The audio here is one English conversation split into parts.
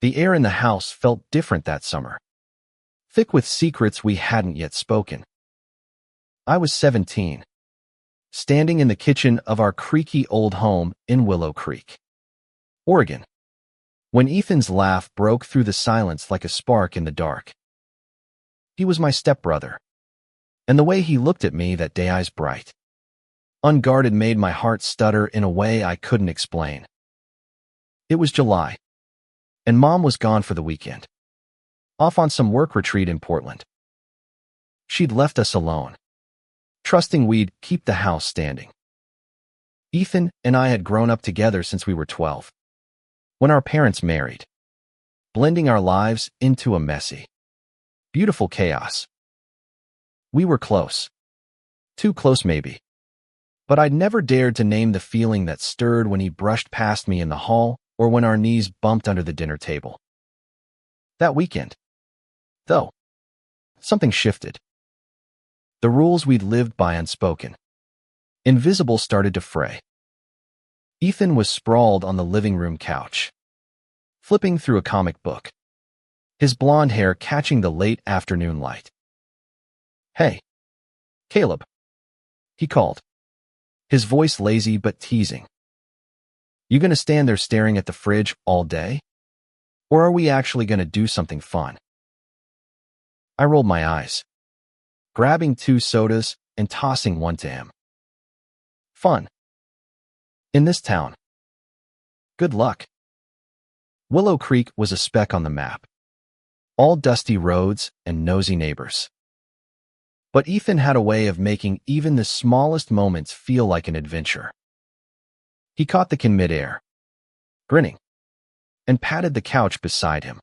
The air in the house felt different that summer, thick with secrets we hadn't yet spoken. I was 17, standing in the kitchen of our creaky old home in Willow Creek, Oregon, when Ethan's laugh broke through the silence like a spark in the dark. He was my stepbrother, and the way he looked at me that day, eyes bright, unguarded, made my heart stutter in a way I couldn't explain. It was July, and Mom was gone for the weekend, off on some work retreat in Portland. She'd left us alone, trusting we'd keep the house standing. Ethan and I had grown up together since we were 12, when our parents married, blending our lives into a messy, beautiful chaos. We were close. Too close, maybe. But I'd never dared to name the feeling that stirred when he brushed past me in the hall or when our knees bumped under the dinner table. That weekend, though, something shifted. The rules we'd lived by unspoken, invisible, started to fray. Ethan was sprawled on the living room couch, flipping through a comic book, his blonde hair catching the late afternoon light. "Hey, Caleb," he called, his voice lazy but teasing. "You gonna stand there staring at the fridge all day? Or are we actually gonna do something fun?" I rolled my eyes, grabbing 2 sodas and tossing one to him. Fun? In this town? Good luck. Willow Creek was a speck on the map, all dusty roads and nosy neighbors. But Ethan had a way of making even the smallest moments feel like an adventure. He caught the can midair, grinning, and patted the couch beside him.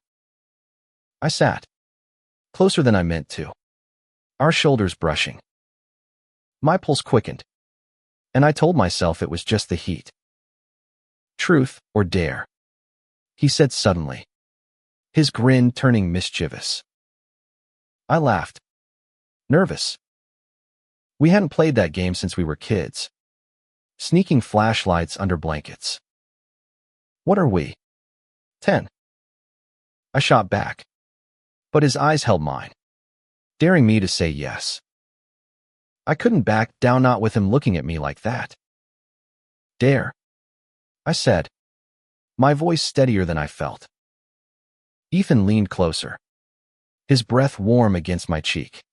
I sat, closer than I meant to, our shoulders brushing. My pulse quickened, and I told myself it was just the heat. "Truth or dare?" he said suddenly, his grin turning mischievous. I laughed, nervous. We hadn't played that game since we were kids, sneaking flashlights under blankets. "What are we? 10?" I shot back, but his eyes held mine, daring me to say yes. I couldn't back down, not with him looking at me like that. "Dare," I said, my voice steadier than I felt. Ethan leaned closer, his breath warm against my cheek.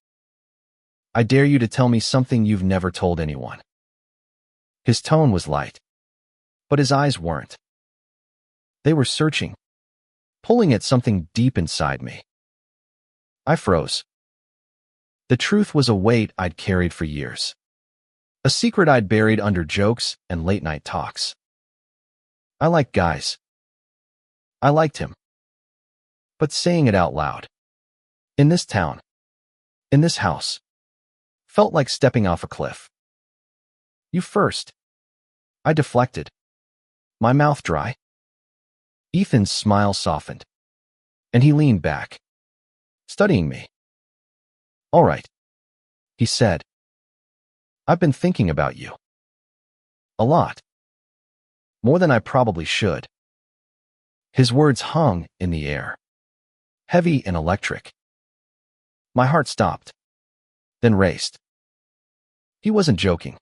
"I dare you to tell me something you've never told anyone." His tone was light, but his eyes weren't. They were searching, pulling at something deep inside me. I froze. The truth was a weight I'd carried for years, a secret I'd buried under jokes and late-night talks. I liked guys. I liked him. But saying it out loud, in this town, in this house, felt like stepping off a cliff. "You first." I deflected, my mouth dry. Ethan's smile softened, and he leaned back, studying me. "All right," he said. "I've been thinking about you. A lot. More than I probably should." His words hung in the air, heavy and electric. My heart stopped, then raced. He wasn't joking.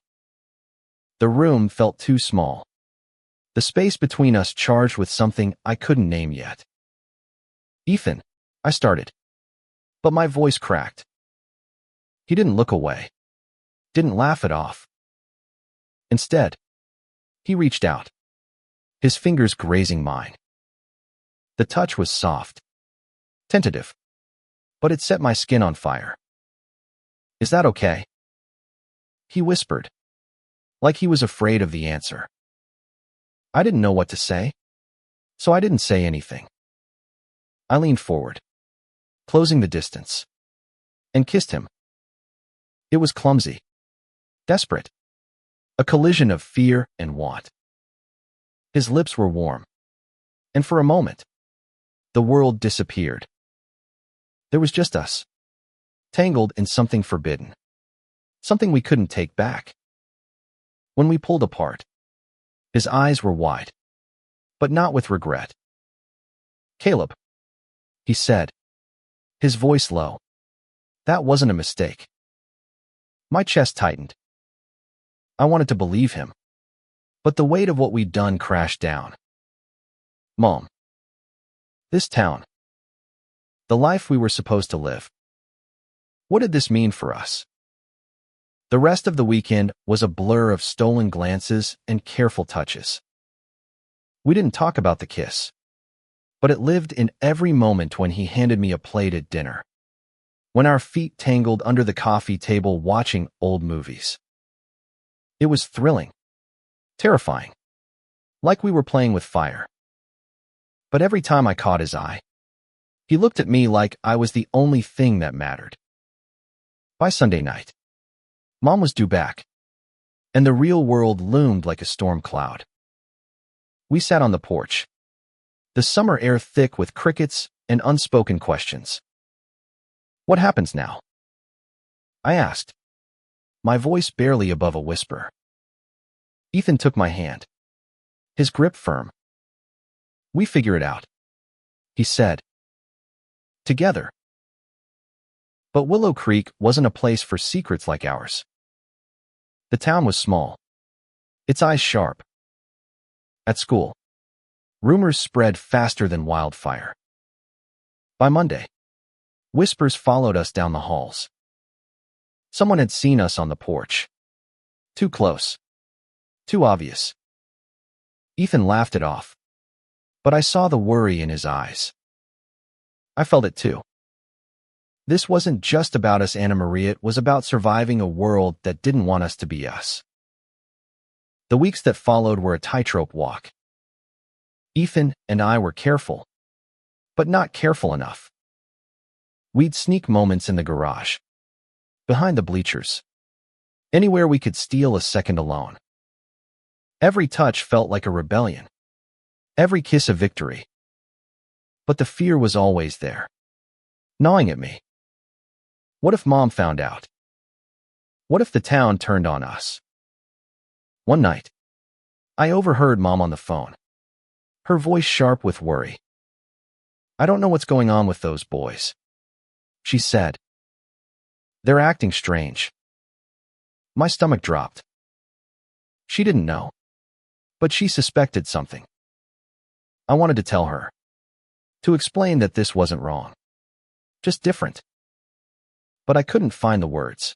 The room felt too small, the space between us charged with something I couldn't name yet. "Ethan," I started, but my voice cracked. He didn't look away, didn't laugh it off. Instead, he reached out, his fingers grazing mine. The touch was soft, tentative, but it set my skin on fire. "Is that okay?" he whispered, like he was afraid of the answer. I didn't know what to say, so I didn't say anything. I leaned forward, closing the distance, and kissed him. It was clumsy, desperate, a collision of fear and want. His lips were warm, and for a moment, the world disappeared. There was just us, tangled in something forbidden, something we couldn't take back. When we pulled apart, his eyes were wide, but not with regret. Caleb, he said, his voice low. That wasn't a mistake. My chest tightened. I wanted to believe him, but the weight of what we'd done crashed down. Mom. This town. The life we were supposed to live. What did this mean for us? The rest of the weekend was a blur of stolen glances and careful touches. We didn't talk about the kiss, but it lived in every moment when he handed me a plate at dinner, when our feet tangled under the coffee table watching old movies. It was thrilling, terrifying, like we were playing with fire. But every time I caught his eye, he looked at me like I was the only thing that mattered. By Sunday night, Mom was due back, and the real world loomed like a storm cloud. We sat on the porch, the summer air thick with crickets and unspoken questions. What happens now? I asked, my voice barely above a whisper. Ethan took my hand, his grip firm. We figure it out, he said. Together. But Willow Creek wasn't a place for secrets like ours. The town was small, its eyes sharp. At school, rumors spread faster than wildfire. By Monday, whispers followed us down the halls. Someone had seen us on the porch. Too close. Too obvious. Ethan laughed it off, but I saw the worry in his eyes. I felt it too. This wasn't just about us, Anna Maria. It was about surviving a world that didn't want us to be us. The weeks that followed were a tightrope walk. Ethan and I were careful, but not careful enough. We'd sneak moments in the garage, behind the bleachers, anywhere we could steal a second alone. Every touch felt like a rebellion, every kiss a victory. But the fear was always there, gnawing at me. What if Mom found out? What if the town turned on us? One night, I overheard Mom on the phone, her voice sharp with worry. I don't know what's going on with those boys, she said. They're acting strange. My stomach dropped. She didn't know, but she suspected something. I wanted to tell her, to explain that this wasn't wrong, just different. But I couldn't find the words.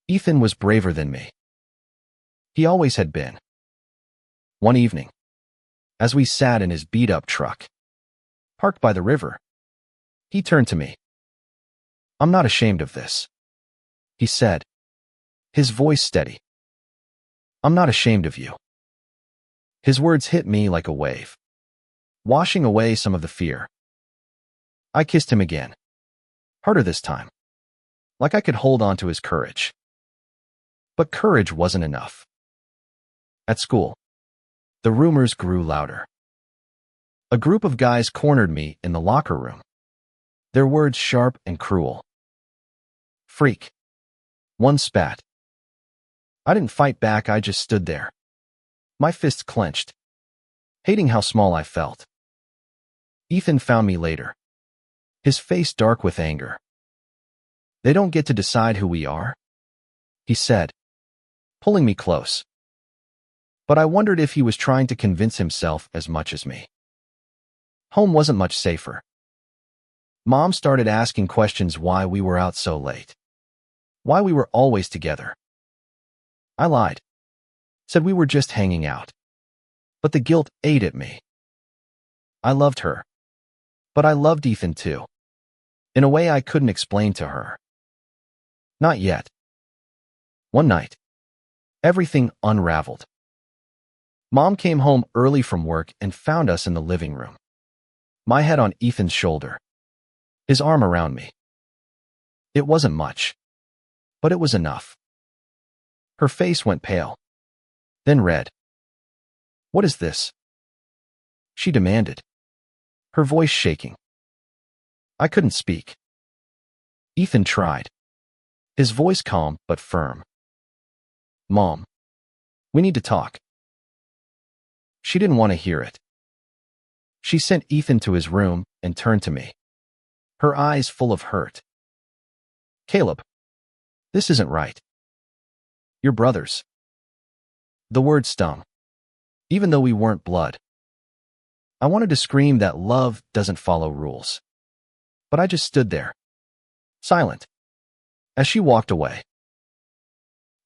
Ethan was braver than me. He always had been. One evening, as we sat in his beat-up truck, parked by the river, he turned to me. I'm not ashamed of this, he said, his voice steady. I'm not ashamed of you. His words hit me like a wave, washing away some of the fear. I kissed him again, harder this time, like I could hold on to his courage. But courage wasn't enough. At school, the rumors grew louder. A group of guys cornered me in the locker room, their words sharp and cruel. Freak. One spat. I didn't fight back, I just stood there, my fists clenched, hating how small I felt. Ethan found me later, his face dark with anger. They don't get to decide who we are, he said, pulling me close. But I wondered if he was trying to convince himself as much as me. Home wasn't much safer. Mom started asking questions: why we were out so late, why we were always together. I lied, said we were just hanging out. But the guilt ate at me. I loved her, but I loved Ethan too, in a way I couldn't explain to her. Not yet. One night, everything unraveled. Mom came home early from work and found us in the living room, my head on Ethan's shoulder, his arm around me. It wasn't much, but it was enough. Her face went pale, then red. What is this? She demanded, her voice shaking. I couldn't speak. Ethan tried, his voice calm but firm. Mom, we need to talk. She didn't want to hear it. She sent Ethan to his room and turned to me, her eyes full of hurt. Caleb, this isn't right. You're brothers. The word stung, even though we weren't blood. I wanted to scream that love doesn't follow rules. But I just stood there, silent, as she walked away.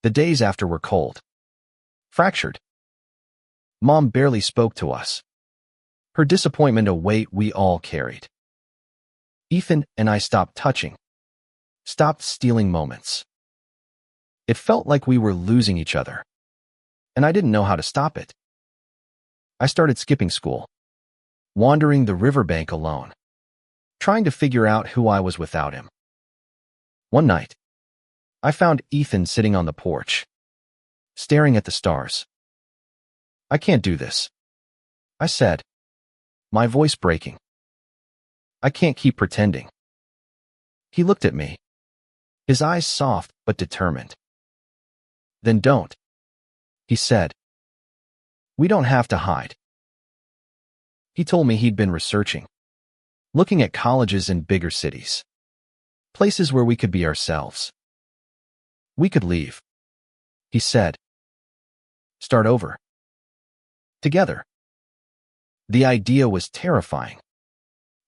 The days after were cold, fractured. Mom barely spoke to us, her disappointment a weight we all carried. Ethan and I stopped touching, stopped stealing moments. It felt like we were losing each other, and I didn't know how to stop it. I started skipping school, wandering the riverbank alone, trying to figure out who I was without him. One night, I found Ethan sitting on the porch, staring at the stars. I can't do this, I said, my voice breaking. I can't keep pretending. He looked at me, his eyes soft but determined. Then don't, he said. We don't have to hide. He told me he'd been researching, looking at colleges in bigger cities, places where we could be ourselves. We could leave, he said. Start over. Together. The idea was terrifying,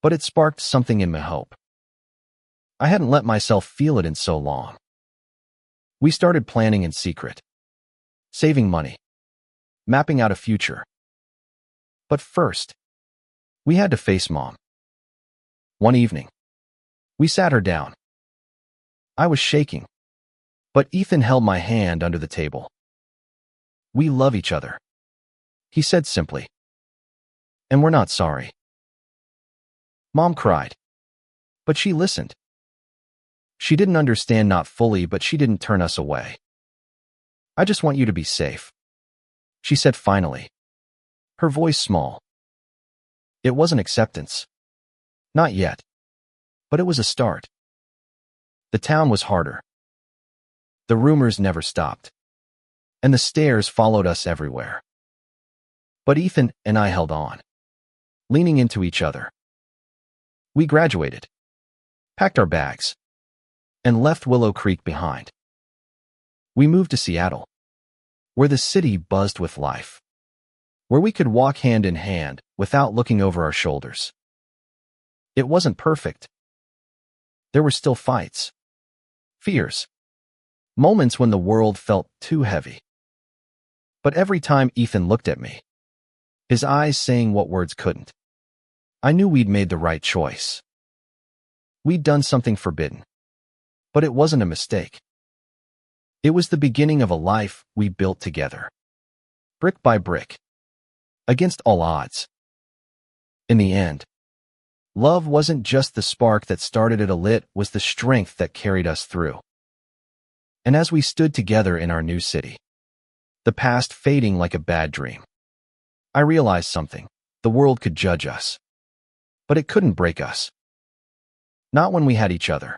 but it sparked something in me hope. I hadn't let myself feel it in so long. We started planning in secret, saving money, mapping out a future. But first, we had to face Mom. One evening, we sat her down. I was shaking, but Ethan held my hand under the table. We love each other, he said simply. And we're not sorry. Mom cried, but she listened. She didn't understand, not fully, but she didn't turn us away. I just want you to be safe, she said finally, her voice small. It wasn't acceptance. Not yet. But it was a start. The town was harder. The rumors never stopped. And the stares followed us everywhere. But Ethan and I held on, leaning into each other. We graduated, packed our bags, and left Willow Creek behind. We moved to Seattle, where the city buzzed with life, where we could walk hand in hand without looking over our shoulders. It wasn't perfect. There were still fights, fears, moments when the world felt too heavy. But every time Ethan looked at me, his eyes saying what words couldn't, I knew we'd made the right choice. We'd done something forbidden, but it wasn't a mistake. It was the beginning of a life we built together, brick by brick, against all odds. In the end, love wasn't just the spark that started it alit, was the strength that carried us through. And as we stood together in our new city, the past fading like a bad dream, I realized something. The world could judge us, but it couldn't break us. Not when we had each other.